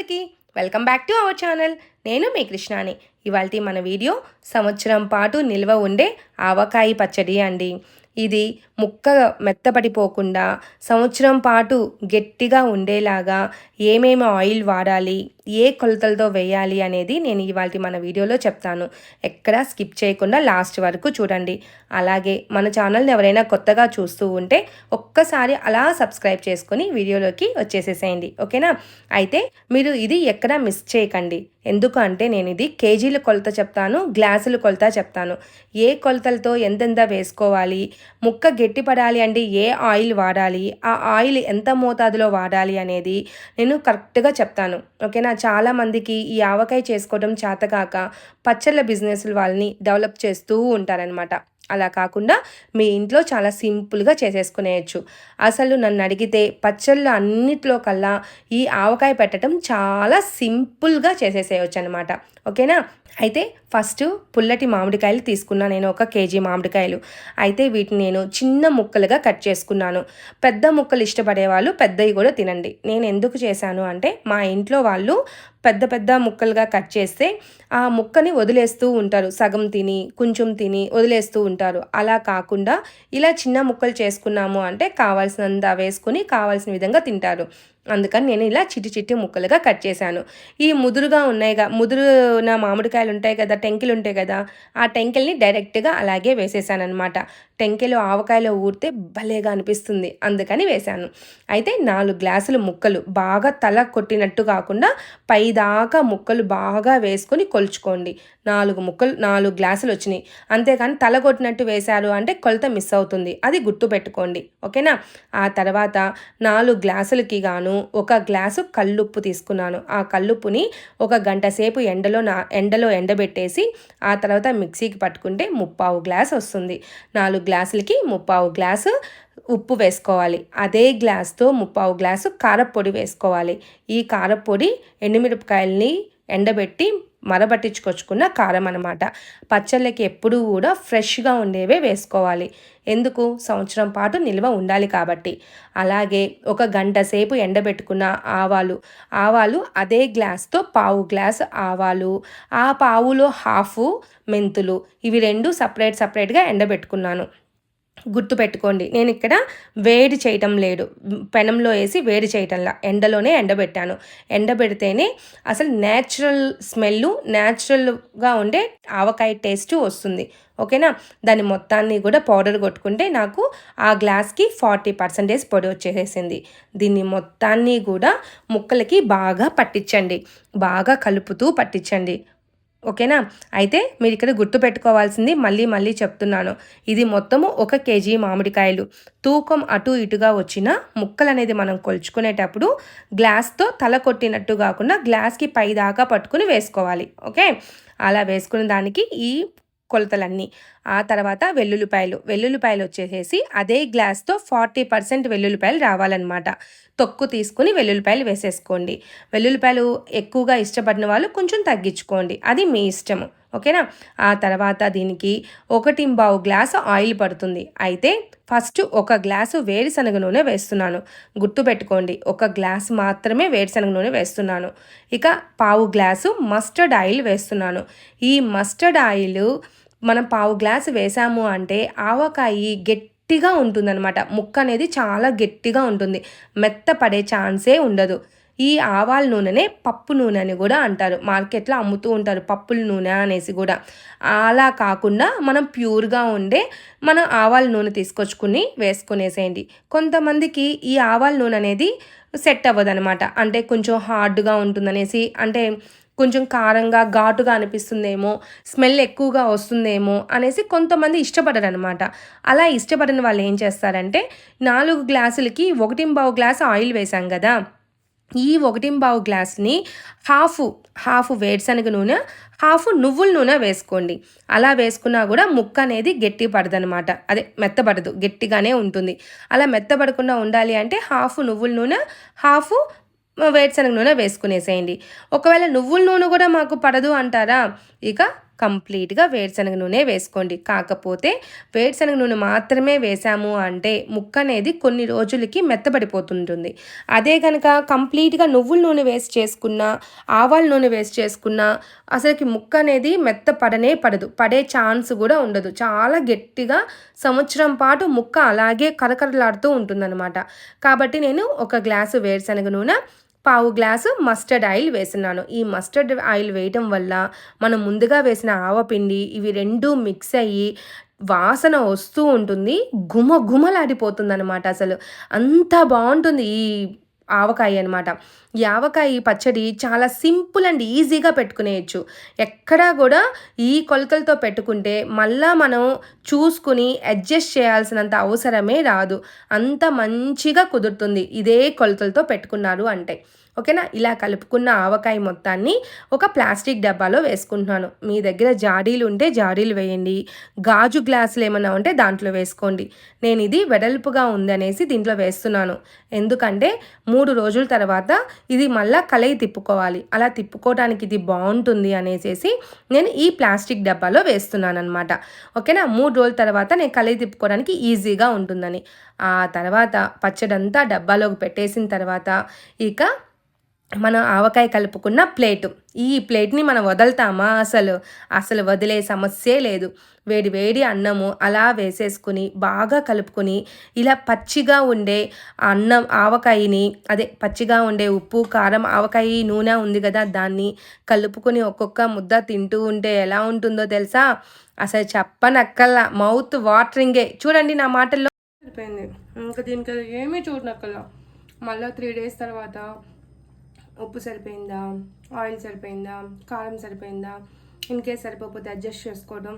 అందరికీ welcome back to our channel. నేను మీ కృష్ణాని. ఇవాల్టి మన వీడియో సంవత్సరం పాటు నిల్వ ఉండే ఆవకాయ పచ్చడి అండి. ఇది ముక్క మెత్తపడిపోకుండా సంవత్సరం పాటు గట్టిగా ఉండేలాగా ఏమేమి ఆయిల్ వాడాలి, ఏ కొలతలతో వేయాలి అనేది నేను ఇవాల్టి మన వీడియోలో చెప్తాను. ఎక్కడా స్కిప్ చేయకుండా లాస్ట్ వరకు చూడండి. అలాగే మన ఛానల్ని ఎవరైనా కొత్తగా చూస్తూ ఉంటే ఒక్కసారి అలా సబ్స్క్రైబ్ చేసుకొని వీడియోలోకి వచ్చేసేసేయండి, ఓకేనా? అయితే మీరు ఇది ఎక్కడా మిస్ చేయకండి. ఎందుకు అంటే నేను ఇది కేజీల కొలత చెప్తాను, గ్లాసుల కొలత చెప్తాను. ఏ కొలతలతో ఎంతెంత వేసుకోవాలి, ముక్క గట్టిపడాలి అంటే ఏ ఆయిల్ వాడాలి, ఆ ఆయిల్ ఎంత మోతాదులో వాడాలి అనేది నేను కరెక్ట్గా చెప్తాను, ఓకేనా? చాలామందికి ఈ ఆవకాయ చేసుకోవడం చేతకాక పచ్చళ్ళ బిజినెస్లు వాళ్ళని డెవలప్ చేస్తూ ఉంటారనమాట. అలా కాకుండా మీ ఇంట్లో చాలా సింపుల్గా చేసేసుకునేయచ్చు. అసలు నన్ను అడిగితే పచ్చళ్ళు అన్నిట్లో కల్లా ఈ ఆవకాయ పెట్టడం చాలా సింపుల్గా చేసేసేయచ్చు అనమాట, ఓకేనా? అయితే ఫస్ట్ పుల్లటి మామిడికాయలు తీసుకున్నా నేను, 1 కేజీ మామిడికాయలు. అయితే వీటిని నేను చిన్న ముక్కలుగా కట్ చేసుకున్నాను. పెద్ద ముక్కలు ఇష్టపడే వాళ్ళు పెద్దవి కూడా తినండి. నేను ఎందుకు చేశాను అంటే మా ఇంట్లో వాళ్ళు పెద్ద పెద్ద ముక్కలుగా కట్ చేస్తే ఆ ముక్కని వదిలేస్తూ ఉంటారు, సగం తిని కొంచెం తిని వదిలేస్తూ ఉంటారు. అలా కాకుండా ఇలా చిన్న ముక్కలు చేసుకున్నాము అంటే కావాల్సినంత వేసుకుని కావాల్సిన విధంగా తింటారు. అందుకని నేను ఇలా చిట్టి చిట్టి ముక్కలుగా కట్ చేశాను. ఈ ముదురున మామిడికాయలు ఉంటాయి కదా, టెంకిలు ఉంటాయి కదా, ఆ టెంకిల్ని డైరెక్ట్గా అలాగే వేసేసానమాట. టెంకెలు ఆవకాయలో ఊరితే భలేగా అనిపిస్తుంది, అందుకని వేశాను. అయితే 4 గ్లాసులు ముక్కలు బాగా తల కొట్టినట్టు కాకుండా పైదాకా ముక్కలు బాగా వేసుకొని కొలుచుకోండి. 4 గ్లాసులు వచ్చినాయి. అంతేకాని తల కొట్టినట్టు వేశారు అంటే కొలత మిస్ అవుతుంది, అది గుర్తుపెట్టుకోండి, ఓకేనా? ఆ తర్వాత 4 గ్లాసులకి గాను 1 గ్లాసు కల్లుప్పు తీసుకున్నాను. ఆ కల్లుప్పుని 1 గంట సేపు ఎండలో ఎండబెట్టేసి ఆ తర్వాత మిక్సీకి పట్టుకుంటే 3/4 గ్లాస్ వస్తుంది. 4 గ్లాసులకి 3/4 గ్లాసు ఉప్పు వేసుకోవాలి. అదే గ్లాస్తో 3/4 గ్లాసు కారప్పొడి వేసుకోవాలి. ఈ కారప్పొడి ఎండుమిరపకాయల్ని ఎండబెట్టి మరబట్టించుకొచ్చుకున్న కారం అనమాట. పచ్చళ్ళకి ఎప్పుడూ కూడా ఫ్రెష్గా ఉండేవే వేసుకోవాలి. ఎందుకు? సంవత్సరం పాటు నిల్వ ఉండాలి కాబట్టి. అలాగే 1 గంట సేపు ఎండబెట్టుకున్న ఆవాలు అదే గ్లాస్తో 1/4 గ్లాసు ఆవాలు, ఆ పావులో హాఫ్ మెంతులు, ఇవి 2 సపరేట్గా ఎండబెట్టుకున్నాను. గుర్తుపెట్టుకోండి, నేను ఇక్కడ వేడి చేయటం లేదు, పెనంలో వేసి వేడి చేయటంలా ఎండలోనే ఎండబెట్టాను. ఎండబెడితేనే అసలు న్యాచురల్ స్మెల్, న్యాచురల్గా ఉండే ఆవకాయ టేస్ట్ వస్తుంది, ఓకేనా? దాన్ని మొత్తాన్ని కూడా పౌడర్ కొట్టుకుంటే నాకు ఆ గ్లాస్కి 40% పొడి వచ్చేసేసింది. దీన్ని మొత్తాన్ని కూడా ముక్కలకి బాగా పట్టించండి, బాగా కలుపుతూ పట్టించండి, ఓకేనా? అయితే మీరు ఇక్కడ గుర్తుపెట్టుకోవాల్సింది మళ్ళీ చెప్తున్నాను, ఇది మొత్తము 1 కేజీ మామిడికాయలు. తూకం అటు ఇటుగా వచ్చిన ముక్కలు అనేది మనం కొలుచుకునేటప్పుడు గ్లాస్తో తల కొట్టినట్టు కాకుండా గ్లాస్కి పైదాకా పట్టుకుని వేసుకోవాలి, ఓకే? అలా వేసుకున్న దానికి ఈ కొలతలన్నీ. ఆ తర్వాత వెల్లుల్లిపాయలు వచ్చేసేసి అదే గ్లాస్తో 40% వెల్లుల్లిపాయలు రావాలన్నమాట. తొక్కు తీసుకుని వెల్లుల్లిపాయలు వేసేసుకోండి. వెల్లుల్లిపాయలు ఎక్కువగా ఇష్టపడిన వాళ్ళు కొంచెం తగ్గించుకోండి, అది మీ ఇష్టము, ఓకేనా? ఆ తర్వాత దీనికి 1/4 గ్లాసు ఆయిల్ పడుతుంది. అయితే ఫస్ట్ 1 గ్లాసు వేరుశనగ నూనె వేస్తున్నాను. గుర్తుపెట్టుకోండి, 1 గ్లాసు మాత్రమే వేరుశనగ నూనె వేస్తున్నాను. ఇక 1/4 గ్లాసు మస్టర్డ్ ఆయిల్ వేస్తున్నాను. ఈ మస్టర్డ్ ఆయిల్ మనం 1/4 గ్లాసు వేసాము అంటే ఆవకాయ గట్టిగా ఉంటుందన్నమాట. ముక్క అనేది చాలా గట్టిగా ఉంటుంది, మెత్తపడే ఛాన్సే ఉండదు. ఈ ఆవాల నూనెనే పప్పు నూనె అని కూడా అంటారు, మార్కెట్లో అమ్ముతూ ఉంటారు పప్పుల నూనె అనేసి కూడా. అలా కాకుండా మనం ప్యూర్గా ఉండే మనం ఆవాల నూనె తీసుకొచ్చుకుని వేసుకునేసేయండి. కొంతమందికి ఈ ఆవాల నూనె అనేది సెట్ అవ్వదనమాట, అంటే కొంచెం హార్డ్గా ఉంటుందనేసి, అంటే కొంచెం కారంగా ఘాటుగా అనిపిస్తుందేమో, స్మెల్ ఎక్కువగా వస్తుందేమో అనేసి కొంతమంది ఇష్టపడరు అనమాట. అలా ఇష్టపడని వాళ్ళు ఏం చేస్తారంటే 4 గ్లాసులకి 1/4 గ్లాసు ఆయిల్ వేసాం కదా, ఈ 1/4 గ్లాస్ని హాఫ్ వేరుశనగ నూనె, హాఫ్ నువ్వుల నూనె వేసుకోండి. అలా వేసుకున్నా కూడా ముక్క అనేది గట్టి పడదనమాట, అదే మెత్తపడదు, గట్టిగానే ఉంటుంది. అలా మెత్తపడకుండా ఉండాలి అంటే హాఫ్ నువ్వుల నూనె, హాఫ్ వేరుశనగ నూనె వేసుకునేసేయండి. ఒకవేళ నువ్వుల నూనె కూడా మాకు పడదు అంటారా, ఇక కంప్లీట్గా వేరుశనగ నూనె వేసుకోండి. కాకపోతే వేరుశనగ నూనె మాత్రమే వేసాము అంటే ముక్క అనేది కొన్ని రోజులకి మెత్తబడిపోతుంటుంది. అదే కనుక కంప్లీట్గా నువ్వుల నూనె వేసి చేసుకున్నా, ఆవాల నూనె వేసి చేసుకున్నా అసలుకి ముక్క అనేది మెత్త పడదు, పడే ఛాన్స్ కూడా ఉండదు. చాలా గట్టిగా సంవత్సరం పాటు ముక్క అలాగే కరకరలాడుతూ ఉంటుందన్నమాట. కాబట్టి నేను ఒక గ్లాసు వేరుశనగ నూనె, పావు గ్లాసు మస్టర్డ్ ఆయిల్ వేస్తున్నాను. ఈ మస్టర్డ్ ఆయిల్ వేయటం వల్ల మనం ముందుగా వేసిన ఆవపిండి ఇవి రెండూ మిక్స్ అయ్యి వాసన వస్తూ ఉంటుంది, గుమలాడిపోతుందన్నమాట. అసలు అంత బాగుంటుంది ఈ ఆవకాయ అనమాట. ఈ ఆవకాయ పచ్చడి చాలా సింపుల్ అండ్ ఈజీగా పెట్టుకునేయచ్చు. ఎక్కడా కూడా ఈ కొలతలతో పెట్టుకుంటే మళ్ళా మనం చూసుకుని అడ్జస్ట్ చేయాల్సినంత అవసరమే రాదు. అంత మంచిగా కుదురుతుంది ఇదే కొలతలతో పెట్టుకున్నారు అంటే. ఓకేనా? ఇలా కలుపుకున్న ఆవకాయ మొత్తాన్ని ఒక ప్లాస్టిక్ డబ్బాలో వేసుకుంటున్నాను. మీ దగ్గర జాడీలు ఉంటే జాడీలు వేయండి, గాజు గ్లాసులు ఏమైనా ఉంటే దాంట్లో వేసుకోండి. నేను ఇది వెడల్పుగా ఉందనేసి దీంట్లో వేస్తున్నాను. ఎందుకంటే 3 రోజుల తర్వాత ఇది మళ్ళీ కలయి తిప్పుకోవాలి. అలా తిప్పుకోవడానికి ఇది బాగుంటుంది అనేసి నేను ఈ ప్లాస్టిక్ డబ్బాలో వేస్తున్నాను అనమాట. ఓకేనా? 3 రోజుల తర్వాత నేను కలయి తిప్పుకోవడానికి ఈజీగా ఉంటుందని. ఆ తర్వాత పచ్చడంతా డబ్బాలోకి పెట్టేసిన తర్వాత ఇక మనం ఆవకాయ కలుపుకున్న ప్లేటు, ఈ ప్లేట్ని మనం వదులుతామా? అసలు వదిలే సమస్యే లేదు. వేడి వేడి అన్నము అలా వేసేసుకుని బాగా కలుపుకొని ఇలా పచ్చిగా ఉండే అన్నం ఆవకాయని, అదే పచ్చిగా ఉండే ఉప్పు కారం ఆవకాయ నూనె ఉంది కదా, దాన్ని కలుపుకొని ఒక్కొక్క ముద్ద తింటూ ఉంటే ఎలా ఉంటుందో తెలుసా? అసలు చెప్పనక్కల్లా, మౌత్ వాటరింగే. చూడండి నా మాటల్లో అయిపోయింది. ఇంకా దీనికి ఏమీ చూడనక్కల్లా. మళ్ళీ 3 days తర్వాత ఉప్పు సరిపోయిందా, ఆయిల్ సరిపోయిందా, కారం సరిపోయిందా, ఇన్కేస్ సరిపోతే అడ్జస్ట్ చేసుకోవడం,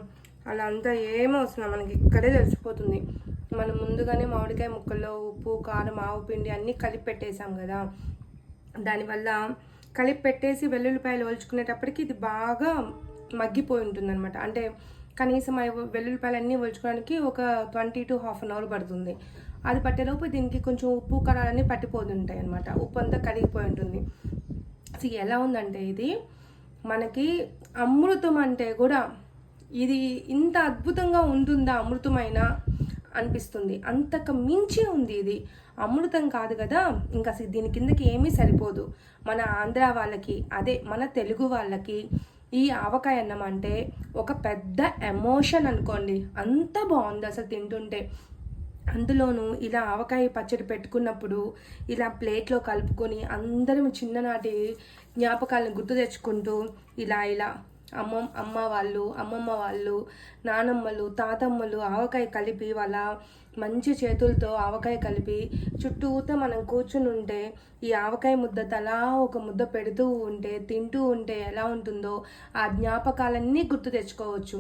అలా అంతా ఏమవసరం మనకి ఇక్కడే తెలిసిపోతుంది. మనం ముందుగానే మామిడికాయ ముక్కల్లో ఉప్పు కారం ఆవు పిండి అన్నీ కలిపి పెట్టేసాం కదా, దానివల్ల కలిపి పెట్టేసి వెల్లుల్లిపాయలు ఒలుచుకునేటప్పటికి ఇది బాగా మగ్గిపోయి ఉంటుంది అనమాట. అంటే కనీసం వెల్లుల్లిపాయలు అన్నీ ఒలుచుకోవడానికి ఒక 20 to half an hour పడుతుంది. అది పట్టేలోపు దీనికి కొంచెం ఉప్పు కారాలన్నీ పట్టిపోతుంటాయి అనమాట. ఉప్పు అంతా కరిగిపోయి ఉంటుంది. అసలు ఎలా ఉందంటే ఇది మనకి అమృతం అంటే కూడా ఇది ఇంత అద్భుతంగా ఉంటుందా అమృతమైనా అనిపిస్తుంది. అంతకు మించి ఉంది ఇది. అమృతం కాదు కదా, ఇంకా అసలు దీని కిందకి ఏమీ సరిపోదు. మన ఆంధ్ర వాళ్ళకి, అదే మన తెలుగు వాళ్ళకి ఈ ఆవకాయ అన్నం అంటే ఒక పెద్ద ఎమోషన్ అనుకోండి. అంత బాగుంది అసలు తింటుంటే. అందులోనూ ఇలా ఆవకాయ పచ్చడి పెట్టుకున్నప్పుడు ఇలా ప్లేట్లో కలుపుకొని అందరం చిన్ననాటి జ్ఞాపకాలను గుర్తు తెచ్చుకుంటూ ఇలా అమ్మమ్మ వాళ్ళు, నానమ్మలు, తాతమ్మలు ఆవకాయ కలిపి వాళ్ళ మంచి చేతులతో ఆవకాయ కలిపి చుట్టూతో మనం కూర్చుని ఉంటే ఈ ఆవకాయ ముద్ద తలా ఒక ముద్ద పెడుతూ ఉంటే తింటూ ఉంటే ఎలా ఉంటుందో ఆ జ్ఞాపకాలన్నీ గుర్తు తెచ్చుకోవచ్చు.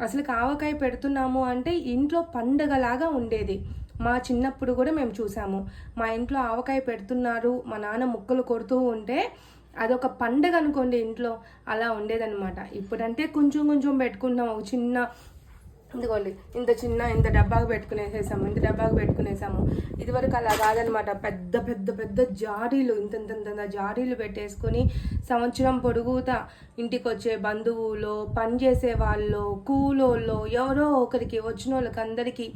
అసలు ఆవకాయ పెడుతున్నాము అంటే ఇంట్లో పండగలాగా ఉండేది. మా చిన్నప్పుడు కూడా మేము చూసాము. మా ఇంట్లో ఆవకాయ పెడుతున్నారు, మా నాన్న ముక్కలు కొడుతూ ఉంటే అదొక పండగ అనుకోండి ఇంట్లో. అలా ఉండేదన్నమాట. ఇప్పుడంటే కొంచెం పెట్టుకుంటున్నాం. ఒక చిన్న ఇదిగోండి ఇంత డబ్బాకు పెట్టుకునేసాము. ఇదివరకు అలా కాదనమాట. పెద్ద జాడీలు ఇంత జాడీలు పెట్టేసుకొని సంవత్సరం పొడుగుతా ఇంటికి వచ్చే బంధువులు, పనిచేసే వాళ్ళు, కూలోళ్ళు, ఎవరో ఒకరికి వచ్చిన వాళ్ళకి అందరికీ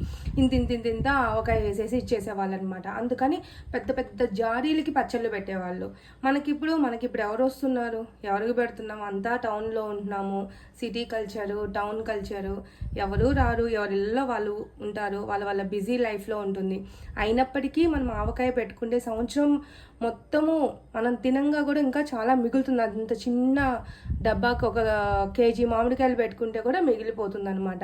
ఇంత ఆవకాయ వేసేసి ఇచ్చేసేవాళ్ళు అనమాట. అందుకని పెద్ద జాడీలకి పచ్చళ్ళు పెట్టేవాళ్ళు. మనకిప్పుడు ఎవరు వస్తున్నారు, ఎవరికి పెడుతున్నాము? అంతా టౌన్లో ఉంటున్నాము. సిటీ కల్చరు, టౌన్ కల్చరు, ఎవరు రారు, ఎవరిల్లో వాళ్ళు ఉంటారు, వాళ్ళ బిజీ లైఫ్లో ఉంటుంది. అయినప్పటికీ మనం ఆవకాయ పెట్టుకుంటే సంవత్సరం మొత్తము మనం తినంగా కూడా ఇంకా చాలా మిగులుతుంది. అంత చిన్న డబ్బాకి 1 kg మామిడికాయలు పెట్టుకుంటే కూడా మిగిలిపోతుంది అనమాట.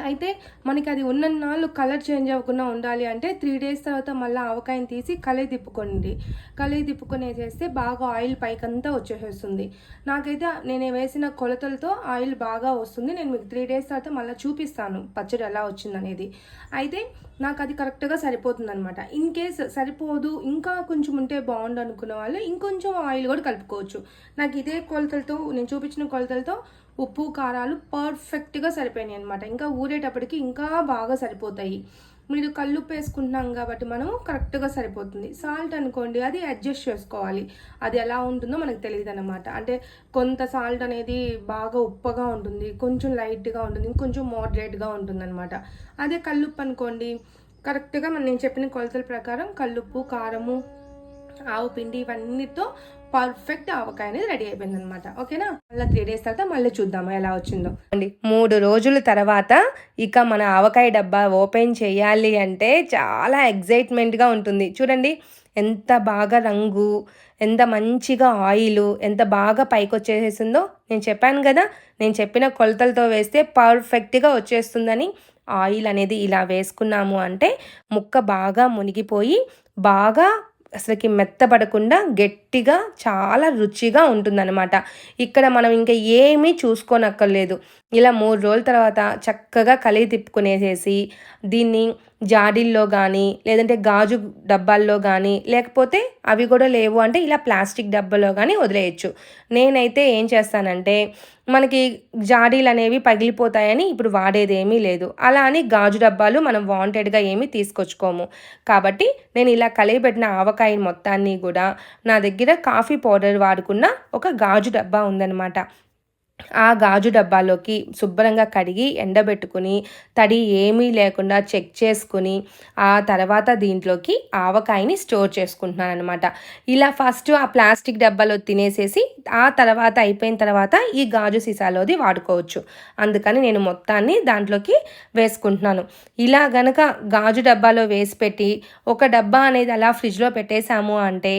అయితే మనకి అది ఉన్నన్నాళ్ళు కలర్ చేంజ్ అవ్వకుండా ఉండాలి అంటే 3 days తర్వాత మళ్ళీ ఆవకాయని తీసి కలయి తిప్పుకొనేసేస్తే బాగా ఆయిల్ పైకంతా వచ్చేసేస్తుంది. నాకైతే నేను వేసిన కొలతలతో ఆయిల్ బాగా వస్తుంది. నేను మీకు 3 days తర్వాత మళ్ళీ చూపిస్తాను పచ్చడి ఎలా వచ్చిందనేది. అయితే నాకు అది కరెక్ట్గా సరిపోతుంది అనమాట. ఇన్ కేస్ సరిపోదు ఇంకా కొంచెం ఉంటే బాగుండు అనుకున్న వాళ్ళు ఇంకొంచెం ఆయిల్ కూడా కలుపుకోవచ్చు. నాకు ఇదే కొలతలతో, నేను చూపించిన కొలతలతో ఉప్పు కారాలు పర్ఫెక్ట్గా సరిపోయినాయి అనమాట. ఇంకా ఊరేటప్పటికి ఇంకా బాగా సరిపోతాయి. మీరు కల్లుప్పు వేసుకుంటున్నాం కాబట్టి మనము కరెక్ట్గా సరిపోతుంది. సాల్ట్ అనుకోండి, అది అడ్జస్ట్ చేసుకోవాలి. అది ఎలా ఉంటుందో మనకు తెలియదు అనమాట. అంటే కొంత సాల్ట్ అనేది బాగా ఉప్పగా ఉంటుంది, కొంచెం లైట్గా ఉంటుంది, ఇంకొంచెం మోడరేట్గా ఉంటుందన్నమాట. అదే కల్లుప్పు అనుకోండి, కరెక్ట్గా నేను చెప్పిన కొలతల ప్రకారం కల్లుప్పు, కారము, ఆవు పిండి ఇవన్నీతో పర్ఫెక్ట్ ఆవకాయ అనేది రెడీ అయిపోయింది అనమాట. ఓకేనా, మళ్ళీ 3 days తర్వాత మళ్ళీ చూద్దాము ఎలా వచ్చిందో అండి. 3 రోజుల తర్వాత ఇక మన ఆవకాయ డబ్బా ఓపెన్ చేయాలి అంటే చాలా ఎగ్జైట్మెంట్గా ఉంటుంది. చూడండి ఎంత బాగా రంగు, ఎంత మంచిగా ఆయిల్, ఎంత బాగా పైకి వచ్చేసిందో. నేను చెప్పాను కదా, నేను చెప్పిన కొలతలతో వేస్తే పర్ఫెక్ట్గా వచ్చేస్తుందని. ఆయిల్ అనేది ఇలా వేసుకున్నాము అంటే ముక్క బాగా మునిగిపోయి బాగా అసలుకి మెత్తబడకుండా గట్టిగా చాలా రుచిగా ఉంటుందన్నమాట. ఇక్కడ మనం ఇంకా ఏమీ చూసుకోనక్కర్లేదు. ఇలా 3 రోజుల తర్వాత చక్కగా కలిగి తిప్పుకునేసేసి దీన్ని జాడీల్లో కానీ, లేదంటే గాజు డబ్బాల్లో కానీ, లేకపోతే అవి కూడా లేవు అంటే ఇలా ప్లాస్టిక్ డబ్బాలో కానీ వదిలేయచ్చు. నేనైతే ఏం చేస్తానంటే, మనకి జాడీలు అనేవి పగిలిపోతాయని ఇప్పుడు వాడేదేమీ లేదు. అలా అని గాజు డబ్బాలు మనం వాంటెడ్గా ఏమీ తీసుకొచ్చుకోము. కాబట్టి నేను ఇలా కలిగిపెట్టిన ఆవకాయ మొత్తాన్ని కూడా నా దగ్గర కాఫీ పౌడర్ వాడుకున్న ఒక గాజు డబ్బా ఉందన్నమాట. ఆ గాజు డబ్బాలోకి శుభ్రంగా కడిగి ఎండబెట్టుకుని తడి ఏమీ లేకుండా చెక్ చేసుకుని ఆ తర్వాత దీంట్లోకి ఆవకాయని స్టోర్ చేసుకుంటున్నాను అనమాట. ఇలా ఫస్ట్ ఆ ప్లాస్టిక్ డబ్బాలో తినేసేసి ఆ తర్వాత అయిపోయిన తర్వాత ఈ గాజు సీసాలోది వాడుకోవచ్చు. అందుకని నేను మొత్తాన్ని దాంట్లోకి వేసుకుంటున్నాను. ఇలా గనక గాజు డబ్బాలో వేసి పెట్టి ఒక డబ్బా అనేది అలా ఫ్రిడ్జ్లో పెట్టేశాము అంటే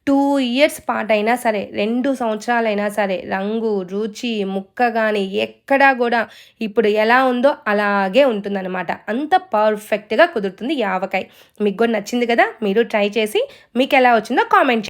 2 years పాటైనా సరే, 2 సంవత్సరాలైనా సరే రంగు, రుచి, ముక్క కానీ ఎక్కడా కూడా ఇప్పుడు ఎలా ఉందో అలాగే ఉంటుందన్నమాట. అంత పర్ఫెక్ట్గా కుదురుతుంది ఈ ఆవకాయ. మీకు కూడా నచ్చింది కదా, మీరు ట్రై చేసి మీకు ఎలా వచ్చిందో కామెంట్